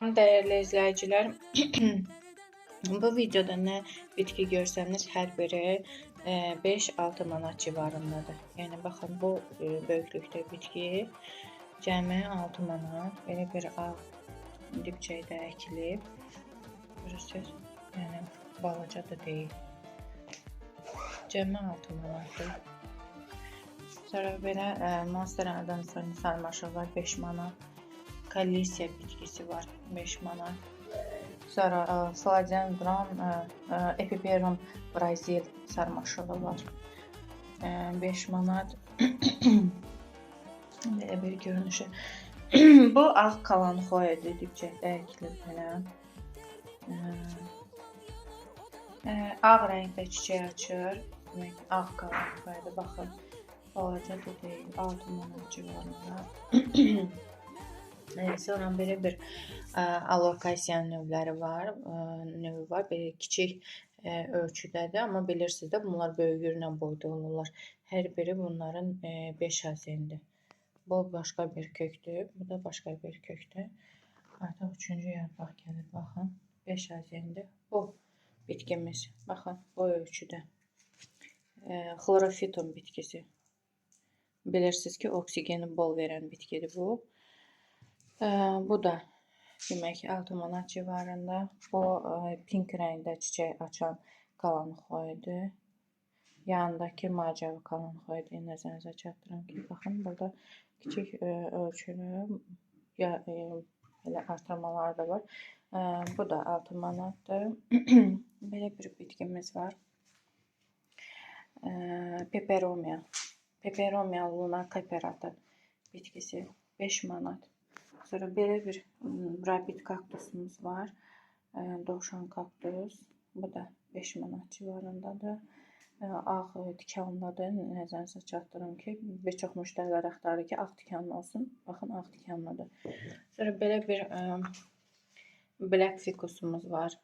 Değerli izləyicilər, bu videoda nə bitki görsəniz hər biri 5-6 manat civarındadır. Yəni baxın, bu böyüklükdə bitki cəmi 6 manat. Belə bir ağ dibçəkdə əkilib. Görürsünüz? Yəni balaca da deyil. Cəmi 6 manatdır. Sonra belə Monster Adams'ın sarmaşığı var 5 manat. Kalisiya bitkisi var 5 manat. Sonra Philodendron Epiperum Brazil sarmaşığı var 5 manat. Belə bir görünüşü. Bu ağ kalanxoya dibçəkdə əkilib belə. Ağ rəngdə çiçək açır. Demək, ağ kalanxoyadır. Baxın, balaca da deyil, 6 manat civarında. Sonra belə bir alokasiya növləri var. Belə kiçik ölçüdədir, amma bilirsiniz də bunlar böyüyürlə boyda olurlar. Hər biri bunların 5 azendir. Bu başqa bir kökdür, bu da başqa bir kökdür. Artıq 3-cü yarpaq gəlir, baxın. 5 azendir. Bu bitkimiz, baxın, bu ölçüdə. Xlorofitum bitkisi. Bilirsiniz ki, oksigeni bol verən bitkidir bu. Bu da demək 6 manat civarında. Bu pink rəngdə çiçək açan kalanxoyadır. Yanındakı macav kalanxoyadır. Nəzərinizə çatdırım ki, baxın, burada kiçik ölçülü belə artırmalar da var. Bu da 6 manatdır. Belə bir bitkimiz var. Peperomia. Peperomia luna caperata bitkisi 5 manat. Sonra belə bir rapid kaktusumuz var. Dovşan kaktus. Bu da 5 manat civarındadır. Ağ tikanlıdır. Nəzərinizə çatdırım ki, bir çox müştərilər axtarır ki, ağ tikanlı olsun. Baxın, ağ tikanlıdır. Sonra belə bir black ficusumuz var.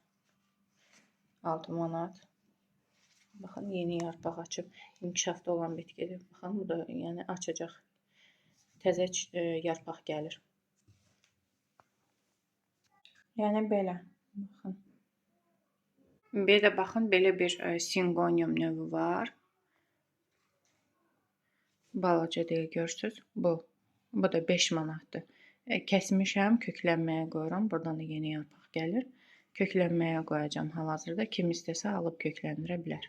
6 manat. Baxın, yeni yarpaq açıb inkişafda olan bitkidir. Baxın, bu da yəni açacaq. Təzə yarpaq gəlir. Yəni belə. Baxın. Bir də baxın, belə bir Syngonium növü var. Balaca deyil, görürsünüz. Bu da 5 manatdır. Kəsmişəm, köklənməyə qoyuram. Buradan da yeni yarpaq gəlir. Köklənməyə qoyacağam hal-hazırda. Kim istəsə alıb kökləndirə bilər.